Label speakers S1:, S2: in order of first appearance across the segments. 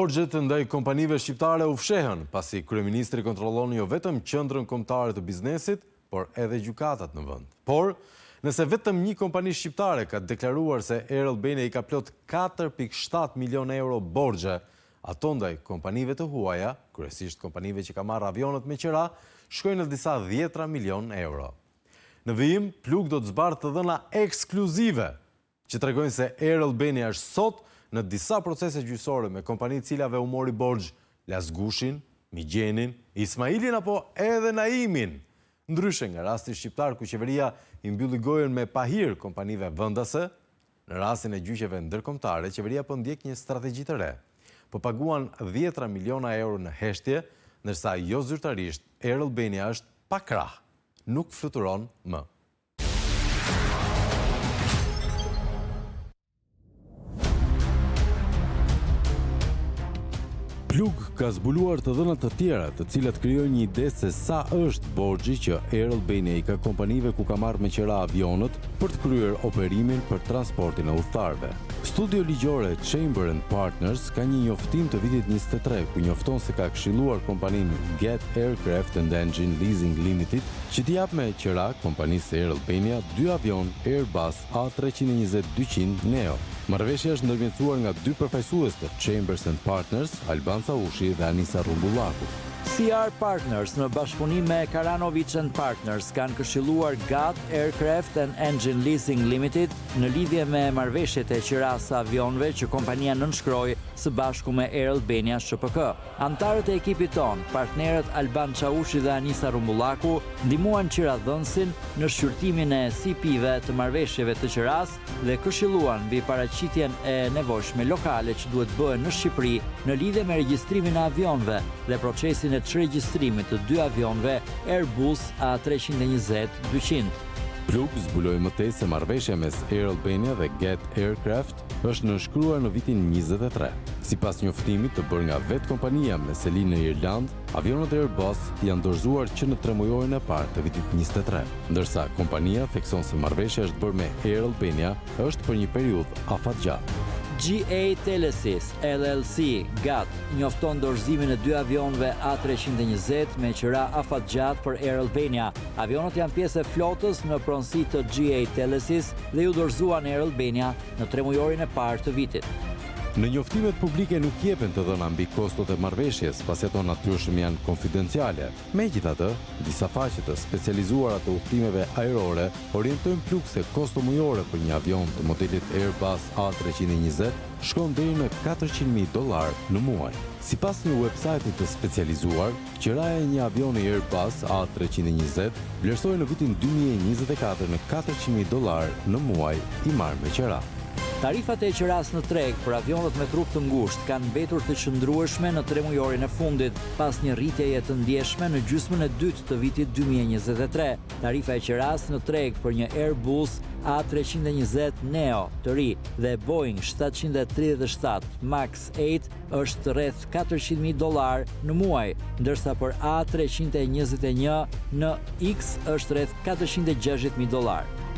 S1: Borxhet ndaj kompanive shqiptare u fshehën, pasi kryeministri kontrollon jo vetëm qendrën kombëtare të biznesit, por edhe gjykatat në vend. Por, nëse vetëm një kompani shqiptare ka deklaruar se Air Albania i ka plot 4.7 milion euro borxhe, ato ndaj kompanive të huaja, kryesisht kompanive që ka marrë avionet me qira, shkojnë në disa 10 milion euro. Në vijim, Plug do të zbardhë të dhëna ekskluzive, që tregojnë se Air Albania është sot në disa procese gjyqësore me kompani cilave u mori borxh Lasgushin, Migjenin, Ismailin apo edhe Naimin. Ndryshe nga rasti shqiptar ku qeveria i mbylli gojën me pahir kompanive vendase, në rastin e gjyqeve ndërkombëtare, qeveria po ndjek një strategji të re. Po paguan 10 miliona euro në heshtje, ndërsa jo zyrtarisht Air Albania është pa krah, nuk fluturon më. Plug ka zbuluar të dhënat të tjera, të cilat krijojnë një ide se sa është borxhi që Air Albania i ka kompanive ku ka marrë me qira avionët për të kryer operimin për transportin e udhëtarëve. Studio ligjore Chamber & Partners ka një njoftim të vitit 23 ku njofton se ka këshilluar kompaninë Get Aircraft and Engine Leasing Limited që t'i jap me qira kompanisë Air Albania 2 avion Airbus A320-200 Neo. Marrëveshja është ndërmjetësuar nga 2 përfaqësues të Chambers & Partners, Alban Saushi dhe Anisa Rumbullaku.
S2: CR Partners në bashkëpunim me Karanovic & Partners kanë këshilluar GAT Aircraft and Engine Leasing Limited në lidhje me marrëveshjet e qiras së avionëve që kompania nënshkroi së bashku me Air Albania SHPK. Antarët e ekipit ton, partnerët Alban Çaushi dhe Anisa Rumbullaku, ndihmuan qiradhënësin në shqyrtimin e CP-ve të marrëveshjeve të qiras dhe këshilluan mbi paraqitjen e nevojshme lokale që duhet bëhen në Shqipëri në lidhje me regjistrimin e avionëve dhe procesin e çregjistrimit të 2 avionëve Airbus A320-200.
S1: Plug zbuloi më tej se marrëveshja mes Air Albania dhe Get Aircraft është nënshkruar në vitin 23. Sipas njoftimit të bërë nga vetë kompania me selinë në Irland, avionët Airbus janë dorëzuar që në 3 mujorin e parë të vitit 23, ndërsa kompania thekson se marrëveshja është bërë me Air Albania është për një periudhë afatgjatë.
S2: GA Telesis LLC GAT njofton dorëzimin e 2 avionëve A320 me qira afatgjatë për Air Albania. Avionët janë pjesë e flotës në pronësi të GA Telesis dhe ju dorëzuan Air Albania në 3 mujorin e parë të vitit.
S1: Në njoftimet publike nuk jepen të dhëna mbi kostot e marrëveshjes, pasi ato natyrshëm janë konfidenciale. Megjithatë, disa faqe të specializuara të udhëtimeve ajrore orientojnë Plug se kosto mujore për një avion të modelit Airbus A320 shkon deri në $400.000 në muaj. Sipas një websajti të specializuar, qiraja e një avioni Airbus A320 vlerësohej në vitin 2024 në $400.000 në muaj i marrë me qira.
S2: Tarifat e qiras në treg për avionët me trup të ngushtë kanë mbetur të qëndrueshme në 3 mujorin e fundit, pas një rritjeje të ndjeshme në gjysmën e dytë të vitit 2023. Tarifa e qiras në treg për një Airbus A320 Neo të ri dhe Boeing 737 MAX 8 është rreth $400.000 në muaj, ndërsa për A321 në X është rreth $460.000.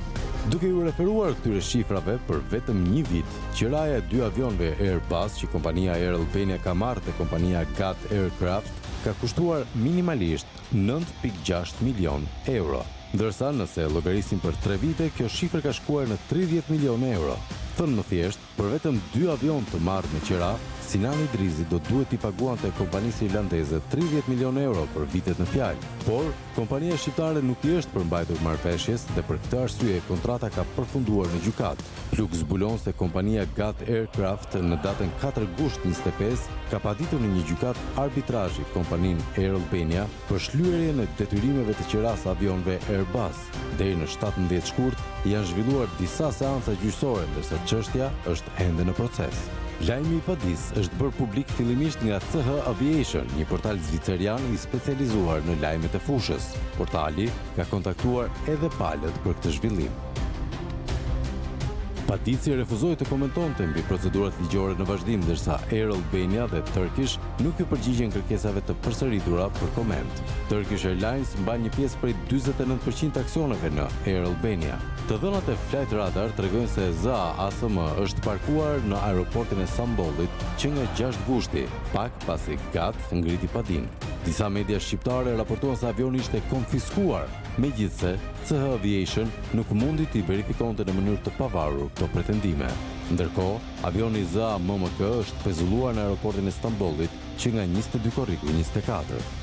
S1: Duke ju referuar këtyre shifrave për vetëm një vit, qiraja e 2 avionëve Airbus që kompania Air Albania ka marrë te kompania GAT Aircraft ka kushtuar minimalisht 9.6 milion euro. Ndërsa nëse llogarisim për 3 vite, kjo shifër ka shkuar në 30 milion euro. Thënë më thjesht, për vetëm 2 avion të marrë me qira, Sinan Idrizi do duhet t'i paguante kompanisë irlandeze 30 milion euro për vitet në fjalë. Por, kompania shqiptare nuk i është përmbajtur marrëveshjes dhe për këtë arsye kontrata ka përfunduar në gjykat. Plug zbulon se kompania GAT Aircraft në datën 4 gusht 25 ka paditur në një gjykat arbitrazhi kompaninë Air Albania për shlyerjen e detyrimeve të qiras avionëve Airbus. Deri në 17 shkurt janë zhvilluar disa seanca gjyqësore, ndërsa çështja është ende në proces. Lajmi i padis është bërë publik fillimisht nga CH Aviation, një portal zvicerian i specializuar në lajmet e fushës. Portali ka kontaktuar edhe palët për këtë zhvillim. Padici refuzoi të komentonte mbi procedurat ligjore në vazhdim, ndërsa Air Albania dhe Turkish nuk u përgjigjen kërkesave të përsëritura për koment. Turkish Airlines mban një pjesë prej 49% aksioneve në Air Albania. Të dhënat e Flight Radar tregojnë se ZA ASM është parkuar në aeroportin e Stambollit që nga 6 gushti, pak pasi GAT ngriti padin. Disa media shqiptare raportuan se avioni ishte konfiskuar, megjithse CH Aviation nuk mundi t'i verifikonte në mënyrë të pavarur këto pretendime. Ndërkohë, avioni ZA MMK është pezulluar në aeroportin e Stambollit që nga 22 korriku 24.